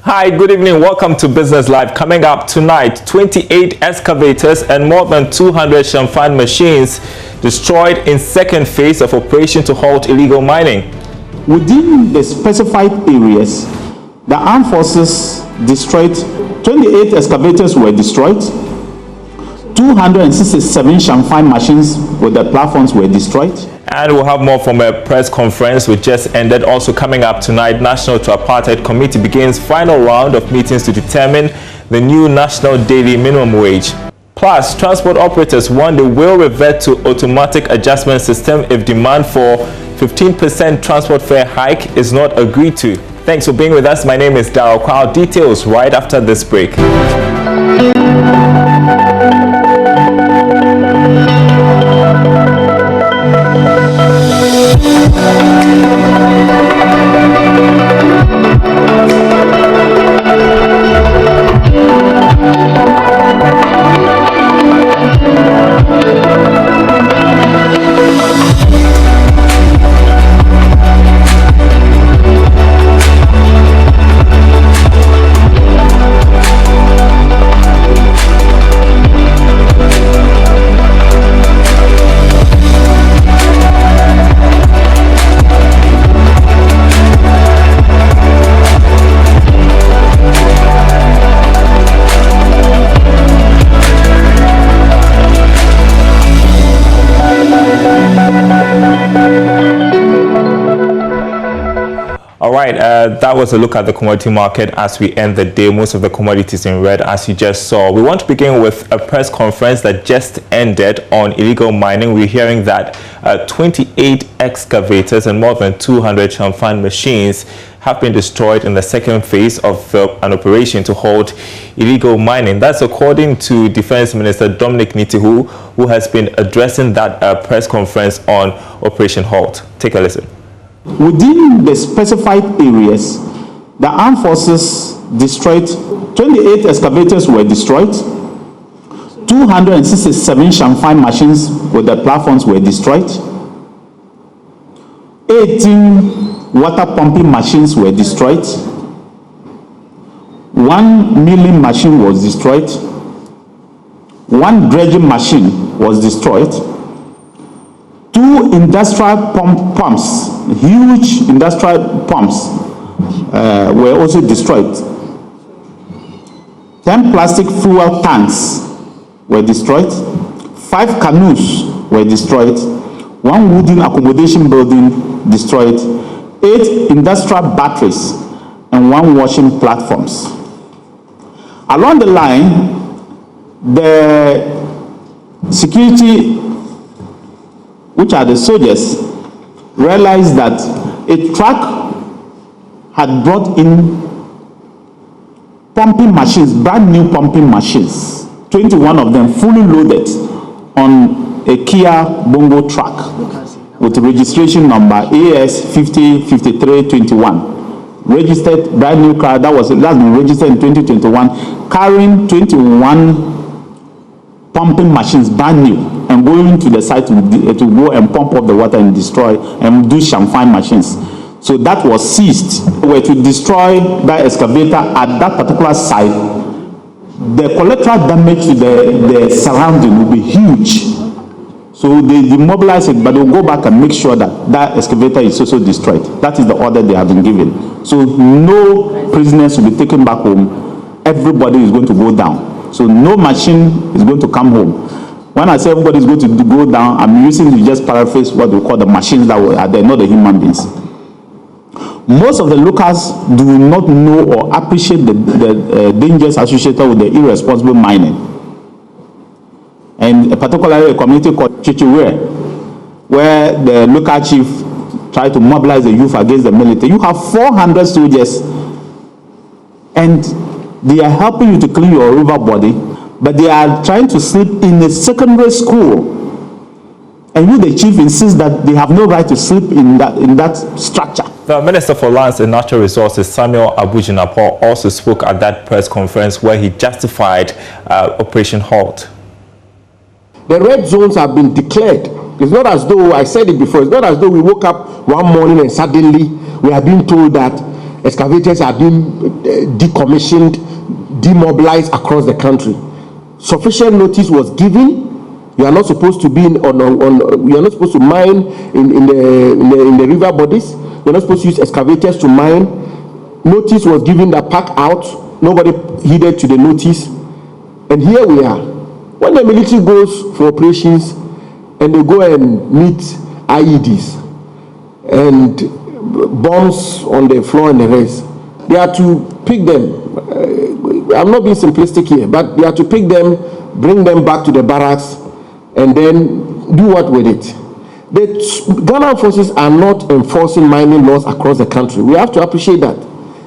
Hi, good evening. Welcome to Business Live. Coming up tonight, 28 excavators and more than 200 champagne machines destroyed in second phase of operation to halt illegal mining. Within the specified areas, the armed forces destroyed 28 excavators were destroyed, 267 champagne machines with their platforms were destroyed. And we'll have more from a press conference which just ended. Also coming up tonight, National to Apartheid Committee begins final round of meetings to determine the new national daily minimum wage. Plus, transport operators warn they will revert to automatic adjustment system if demand for 15% transport fare hike is not agreed to. Thanks for being with us. My name is Darryl Kwao. Details right after this break. That was a look at the commodity market as we end the day. Most of the commodities in red, as you just saw. We want to begin with a press conference that just ended on illegal mining. We're hearing that 28 excavators and more than 200 champagne machines have been destroyed in the second phase of an operation to halt illegal mining. That's according to Defense Minister Dominic Nitihu, who has been addressing that press conference on Operation Halt. Take a listen. Within the specified areas, the armed forces destroyed 28 excavators were destroyed, 267 champagne machines with their platforms were destroyed, 18 water pumping machines were destroyed, 1 milling machine was destroyed, 1 dredging machine was destroyed, 2 industrial pumps, huge industrial pumps, were also destroyed. 10 plastic fuel tanks were destroyed. 5 canoes were destroyed. 1 wooden accommodation building destroyed. 8 industrial batteries and 1 washing platforms. Along the line, the security, which are the soldiers, realized that a truck had brought in pumping machines, brand new pumping machines, 21 of them fully loaded on a Kia Bongo truck with registration number AS505321. Registered brand new car that's been registered in 2021, carrying 21 pumping machines brand new and going to the site to go and pump up the water and destroy and do champagne machines. So that was seized. Were to destroy that excavator at that particular site, the collateral damage to the surrounding will be huge. So they demobilize it, but they'll go back and make sure that that excavator is also destroyed. That is the order they have been given. So no prisoners will be taken back home. Everybody is going to go down. So no machine is going to come home. When I say everybody is going to go down, I'm using to just paraphrase what we call the machines that are there, not the human beings. Most of the locals do not know or appreciate the dangers associated with the irresponsible mining. And particularly a community called Chichiwere, where the local chief tried to mobilize the youth against the military. You have 400 soldiers and they are helping you to clean your river body, but they are trying to sleep in a secondary school. And you, the chief, insists that they have no right to sleep in that structure. The Minister for Lands and Natural Resources, Samuel Abujinapo, also spoke at that press conference where he justified Operation Halt. The red zones have been declared. It's not as though, I said it before, it's not as though we woke up one morning and suddenly we are being told that excavators are being decommissioned, demobilized across the country. Sufficient notice was given. You are not supposed to be you are not supposed to mine in the river bodies. You are not supposed to use excavators to mine. Notice was given that pack out. Nobody heeded to the notice. And here we are. When the military goes for operations and they go and meet IEDs and bombs on the floor and the rest, they are to pick them. I'm not being simplistic here, but they are to pick them, bring them back to the barracks, and then do what with it? The Ghana forces are not enforcing mining laws across the country. We have to appreciate that.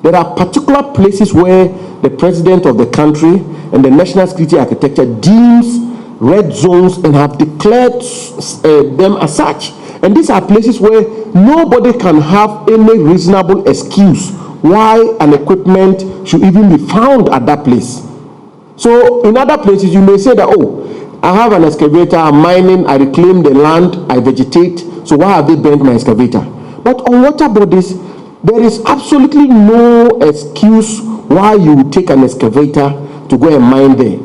There are particular places where the president of the country and the national security architecture deems red zones and have declared them as such. And these are places where nobody can have any reasonable excuse why an equipment should even be found at that place. So in other places, you may say that, oh, I have an excavator, I'm mining, I reclaim the land, I vegetate, so why have they burnt my excavator? But on water bodies, there is absolutely no excuse why you would take an excavator to go and mine there.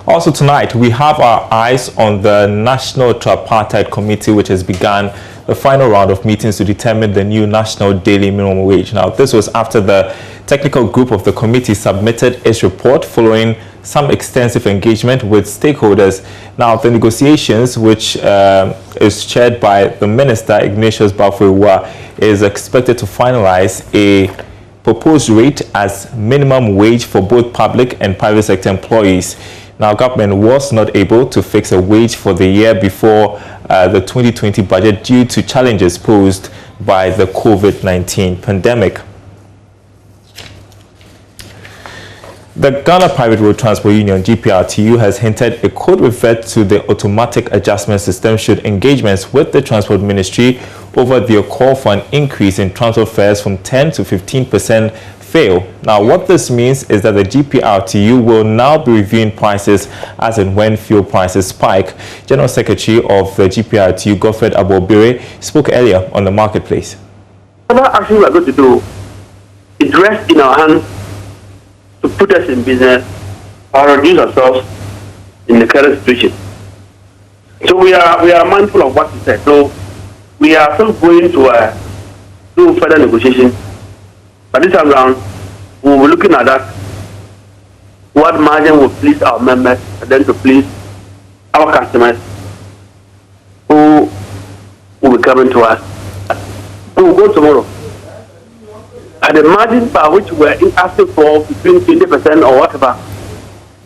Also tonight, we have our eyes on the National Tripartite Committee, which has begun the final round of meetings to determine the new national daily minimum wage. Now, this was after the technical group of the committee submitted its report following some extensive engagement with stakeholders. Now, the negotiations, which is chaired by the Minister, Ignatius Bafwewa, is expected to finalize a proposed rate as minimum wage for both public and private sector employees. Now, government was not able to fix a wage for the year before the 2020 budget due to challenges posed by the COVID-19 pandemic. The Ghana Private Road Transport Union, GPRTU, has hinted it could revert to the automatic adjustment system should engagements with the Transport Ministry over their call for an increase in transport fares from 10 to 15% fail. Now, what this means is that the GPRTU will now be reviewing prices as and when fuel prices spike. General Secretary of the GPRTU, Godfred Abobire, spoke earlier on the marketplace. Whatever action we are going to do, it rests in our hands to put us in business or reduce ourselves in the current situation. So we are mindful of what you said. So we are still going to do further negotiations. But this time around, we will be looking at that, what margin will please our members and then to please our customers who will be coming to us. We will go tomorrow. At the margin by which we are asking for between 20% or whatever,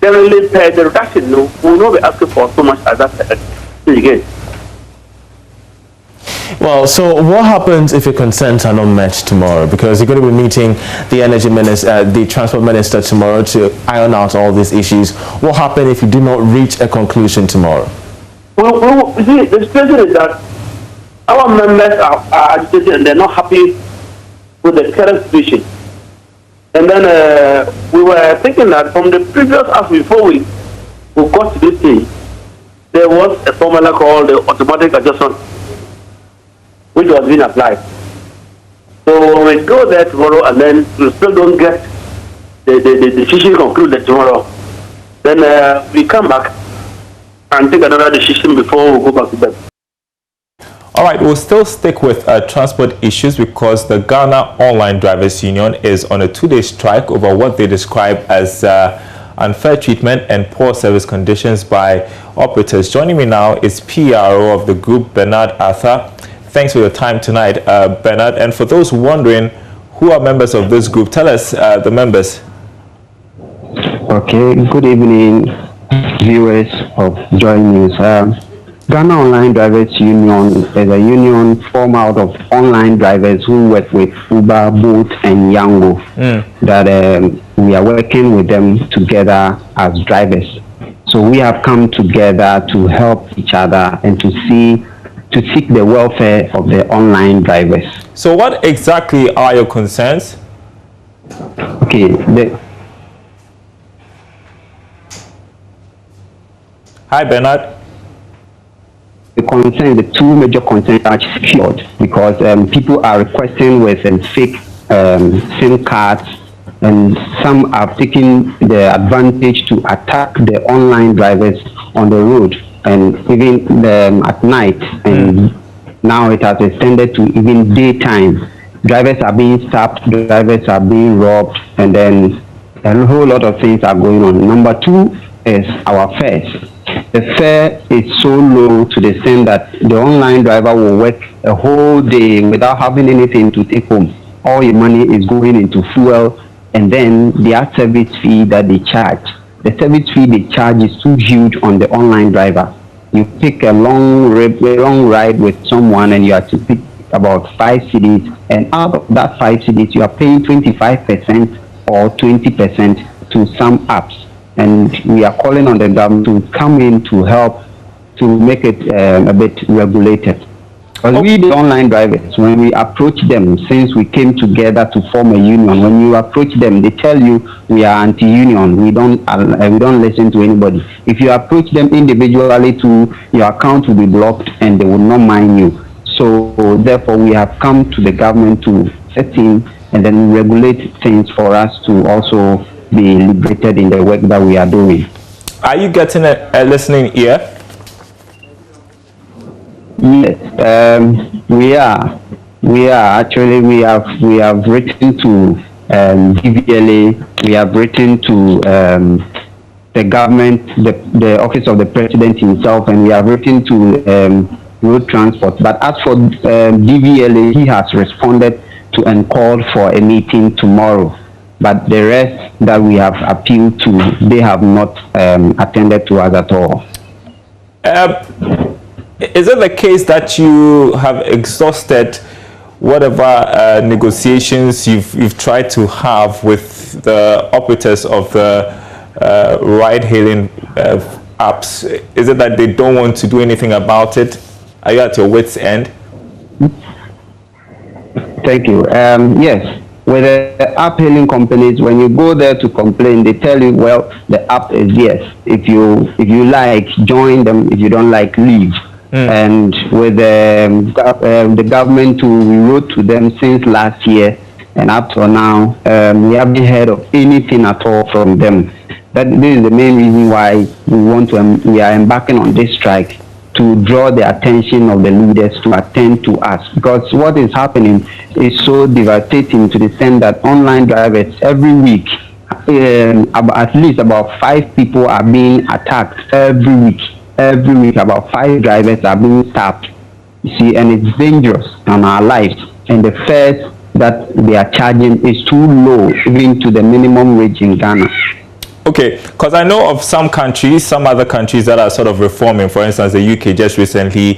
generally per the reduction, no, we will not be asking for so much as that again. Well, so what happens if your concerns are not met tomorrow? Because you're going to be meeting the energy minister, the transport minister tomorrow to iron out all these issues. What happens if you do not reach a conclusion tomorrow? Well, you see, the situation is that our members are agitated and they're not happy with the current situation. And then we were thinking that from the previous act before we got to this stage, there was a formula called the automatic adjustment, which was being applied. So we go there tomorrow and then we still don't get the decision concluded tomorrow. Then we come back and take another decision before we go back to bed. All right, we'll still stick with transport issues because the Ghana Online Drivers Union is on a 2-day strike over what they describe as unfair treatment and poor service conditions by operators. Joining me now is PRO of the group, Bernard Arthur. Thanks for your time tonight, Bernard. And for those wondering who are members of this group, tell us the members. Okay, good evening, viewers of JoyNews. Ghana Online Drivers Union is a union formed out of online drivers who work with Uber, Bolt, and Yango. That we are working with them together as drivers. So we have come together to help each other and to seek the welfare of the online drivers. So what exactly are your concerns? Okay. Hi, Bernard. The two major concerns are secured because people are requesting with fake SIM cards, and some are taking the advantage to attack the online drivers on the road and even at night. And now it has extended to even daytime. Drivers are being stopped, drivers are being robbed, and then a whole lot of things are going on. Number two is our fares. The fare is so low to the extent that the online driver will work a whole day without having anything to take home. All your money is going into fuel, and then their service fee that they charge. The service fee they charge is too huge on the online driver. You pick a long ride with someone and you have to pick about 5 cedis, and out of that 5 cedis, you are paying 25% or 20% to some apps. And we are calling on the government to come in to help to make it a bit regulated. Because we, the online drivers, when we approach them, since we came together to form a union, when you approach them, they tell you we are anti-union. We don't listen to anybody. If you approach them individually, to your account will be blocked, and they will not mind you. So therefore, we have come to the government to set in and then regulate things for us to also be liberated in the work that we are doing. Are you getting a listening ear? Yes, we are. Actually, we have written to DVLA. We have written to the government, the office of the president himself, and we have written to road transport. But as for DVLA, he has responded to and called for a meeting tomorrow. But the rest that we have appealed to, they have not attended to us at all. Is it the case that you have exhausted whatever negotiations you've tried to have with the operators of the ride-hailing apps? Is it that they don't want to do anything about it? Are you at your wit's end? Thank you. Yes. With the app hailing companies, when you go there to complain, they tell you, well, the app is yes. If you like, join them. If you don't like, leave. And with the government, we wrote to them since last year, and up to now, we haven't heard of anything at all from them. This is the main reason why we are embarking on this strike, to draw the attention of the leaders to attend to us, because what is happening is so devastating to the extent that online drivers every week, at least about 5 people are being attacked every week. Every week, about 5 drivers are being stopped. You see, and it's dangerous on our lives. And the fares that they are charging is too low, even to the minimum wage in Ghana. Okay, because I know of some other countries that are sort of reforming. For instance, the UK just recently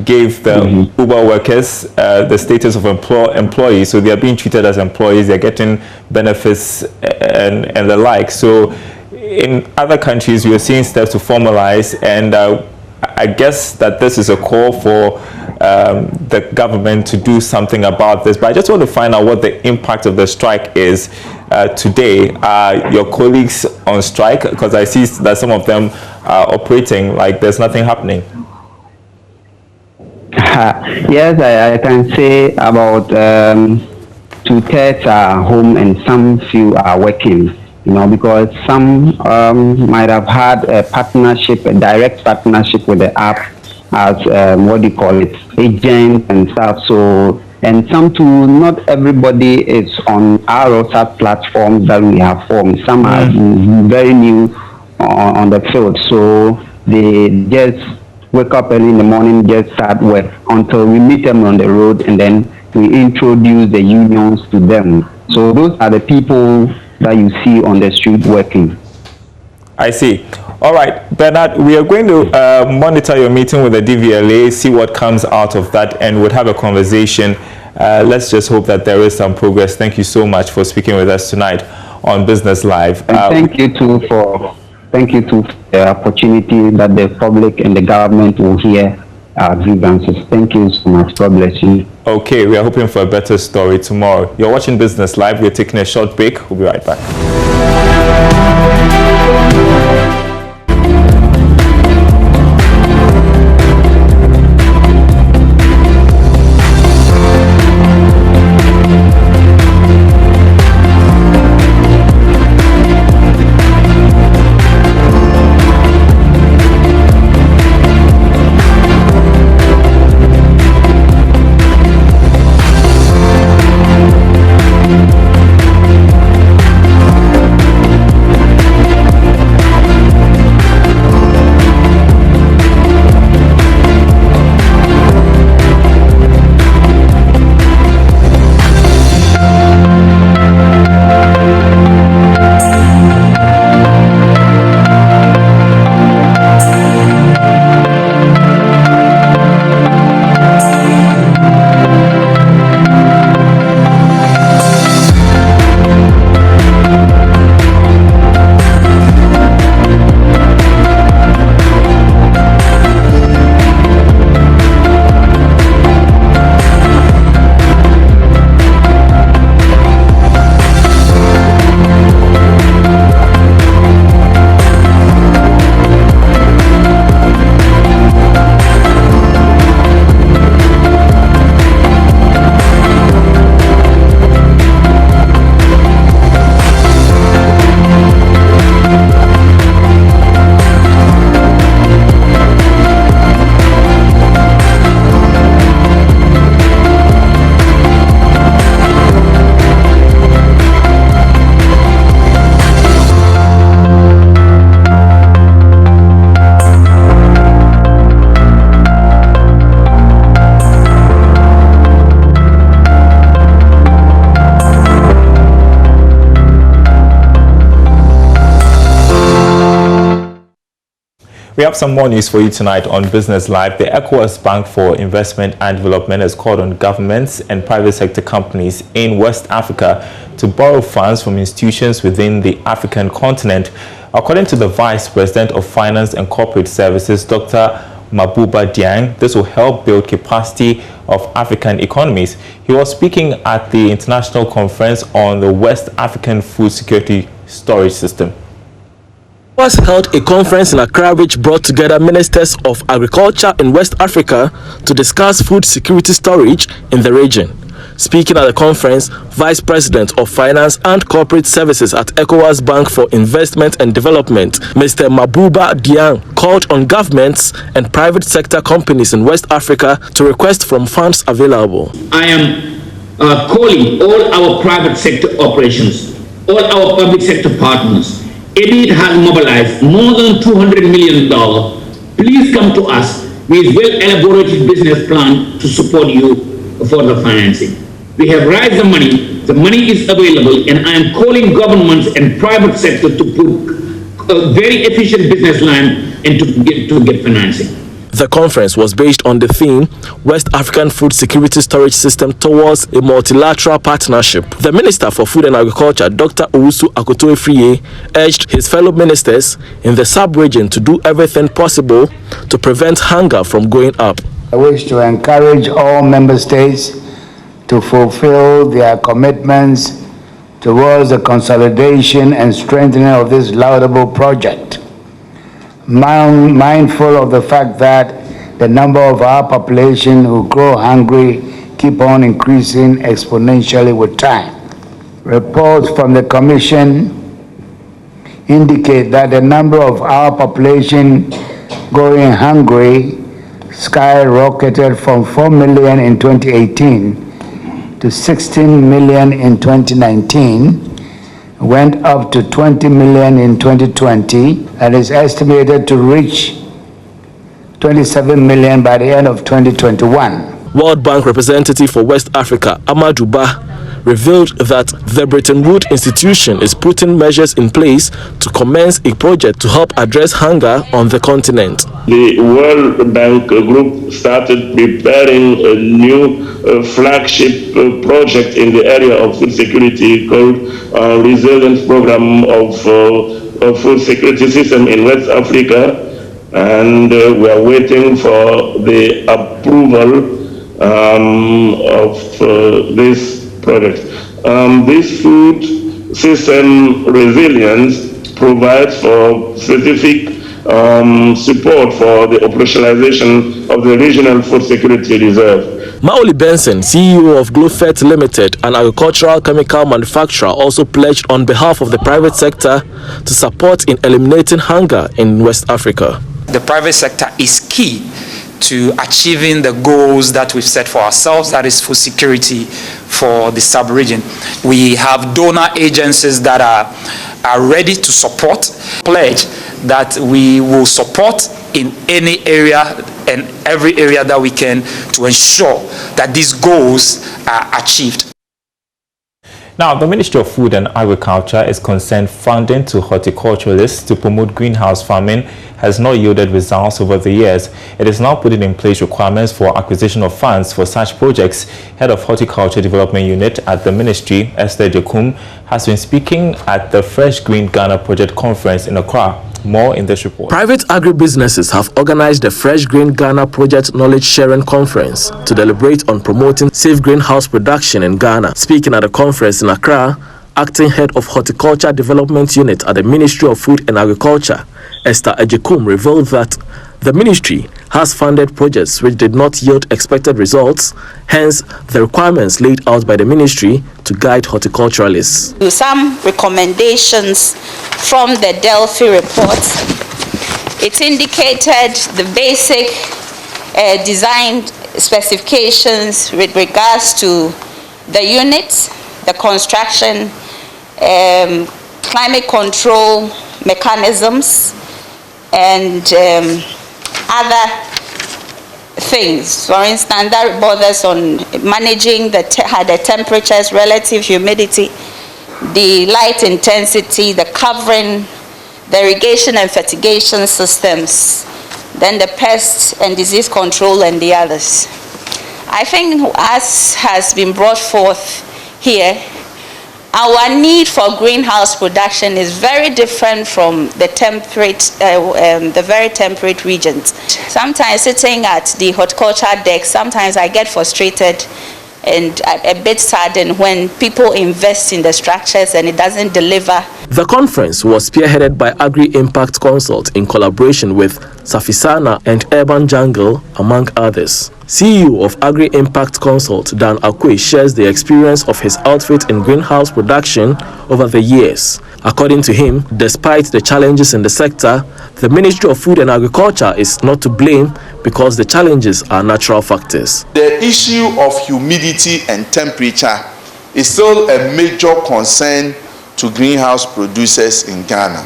gave the Uber workers the status of employees, so they are being treated as employees. They're getting benefits and the like. So in other countries, we are seeing steps to formalize, and I guess that this is a call for the government to do something about this. But I just want to find out what the impact of the strike is today. Are your colleagues on strike? Because I see that some of them are operating like there's nothing happening. Yes, I can say about 2/3 are home and some few are working. You know, because some might have had a partnership, a direct partnership with the app as agent and stuff. So, and some too, not everybody is on our platform that we have formed. Some are very new on the field, so they just wake up early in the morning, just start work until we meet them on the road, and then we introduce the unions to them. So those are the people that you see on the street working. I see. All right, Bernard, we are going to monitor your meeting with the DVLA, see what comes out of that, and we'll have a conversation. Let's just hope that there is some progress. Thank you so much for speaking with us tonight on Business Live. And thank you too for the opportunity that the public and the government will hear our grievances. Thank you so much. God bless you. Okay, we are hoping for a better story tomorrow. You're watching Business Live. We're taking a short break. We'll be right back. We have some more news for you tonight on Business Live. The ECOWAS Bank for Investment and Development has called on governments and private sector companies in West Africa to borrow funds from institutions within the African continent. According to the Vice President of Finance and Corporate Services, Dr. Mabuba Diang, this will help build capacity of African economies. He was speaking at the International Conference on the West African Food Security Storage System. Was held a conference in Accra which brought together ministers of agriculture in West Africa to discuss food security storage in the region. Speaking at the conference, Vice President of Finance and Corporate Services at ECOWAS Bank for Investment and Development, Mr. Mabuba Diang, called on governments and private sector companies in West Africa to request from funds available. I am calling all our private sector operations, all our public sector partners. EBIT has mobilized more than $200 million. Please come to us with well-elaborated business plan to support you for the financing. We have raised the money is available, and I am calling governments and private sector to put a very efficient business line and to get financing. The conference was based on the theme West African Food Security Storage System towards a multilateral partnership. The Minister for Food and Agriculture, Dr. Owusu Akoto-Efriye, urged his fellow ministers in the sub-region to do everything possible to prevent hunger from going up. I wish to encourage all member states to fulfill their commitments towards the consolidation and strengthening of this laudable project. Mindful of the fact that the number of our population who grow hungry keep on increasing exponentially with time. Reports from the Commission indicate that the number of our population going hungry skyrocketed from 4 million in 2018 to 16 million in 2019, went up to 20 million in 2020, and is estimated to reach 27 million by the end of 2021. World Bank representative for West Africa, Amadou Ba, revealed that the Bretton Woods institution is putting measures in place to commence a project to help address hunger on the continent. The World Bank Group started preparing a new flagship project in the area of food security called Resilience Program of Food Security System in West Africa, and we are waiting for the approval of this project. This food system resilience provides for specific support for the operationalization of the Regional Food Security Reserve. Maoli Benson, CEO of Glofet Limited, an agricultural chemical manufacturer, also pledged on behalf of the private sector to support in eliminating hunger in West Africa. The private sector is key to achieving the goals that we've set for ourselves, that is food security for the sub-region. We have donor agencies that are ready to support, pledge that we will support in any area and every area that we can to ensure that these goals are achieved. Now, the Ministry of Food and Agriculture is concerned funding to horticulturalists to promote greenhouse farming has not yielded results over the years. It is now putting in place requirements for acquisition of funds for such projects. Head of Horticulture Development Unit at the Ministry, AGYEKUM, has been speaking at the Fresh Green Ghana Project Conference in Accra. More in this report. Private agribusinesses have organized the Fresh Green Ghana Project Knowledge Sharing Conference to deliberate on promoting safe greenhouse production in Ghana. Speaking at the conference in Accra, Acting Head of Horticulture Development Unit at the Ministry of Food and Agriculture, Esther AGYEKUM, revealed that the ministry has funded projects which did not yield expected results, hence the requirements laid out by the ministry to guide horticulturalists. Some recommendations from the Delphi report. It indicated the basic design specifications with regards to the units, the construction, climate control mechanisms, and other things. For instance, that bothers on managing the temperatures, relative humidity, the light intensity, the covering, the irrigation and fertigation systems, then the pest and disease control and the others. I think, as has been brought forth here, our need for greenhouse production is very different from the very temperate regions. Sometimes sitting at the horticulture deck, sometimes I get frustrated and a bit saddened when people invest in the structures and it doesn't deliver. The conference was spearheaded by Agri-Impact Consult in collaboration with Safisana and Urban Jungle, among others. CEO of Agri-Impact Consult, Dan Akwe, shares the experience of his outfit in greenhouse production over the years. According to him, despite the challenges in the sector, the Ministry of Food and Agriculture is not to blame because the challenges are natural factors. The issue of humidity and temperature is still a major concern to greenhouse producers in Ghana.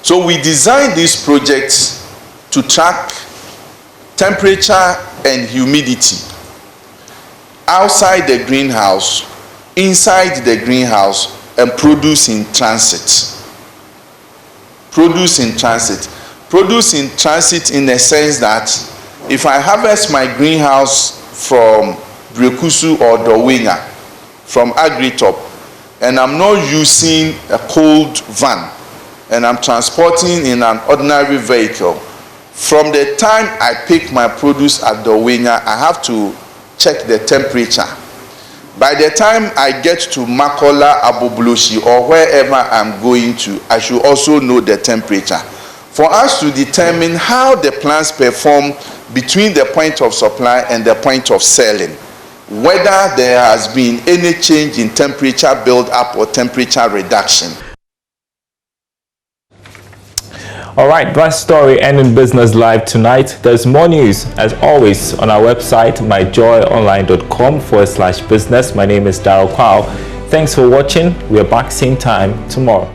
So we designed these projects to track temperature and humidity outside the greenhouse, inside the greenhouse, and produce in transit. Produce in transit. Produce in transit in the sense that if I harvest my greenhouse from Brekusu or Dowenya, from Agritop, and I'm not using a cold van, and I'm transporting in an ordinary vehicle, from the time I pick my produce at Dowenya, I have to check the temperature. By the time I get to Makola, Abobloshi, or wherever I'm going to, I should also know the temperature. For us to determine how the plants perform between the point of supply and the point of selling, whether there has been any change in temperature build-up or temperature reduction. All right, that story ending Business Live tonight. There's more news, as always, on our website, myjoyonline.com/business. My name is Darryl Kwao. Thanks for watching. We are back same time tomorrow.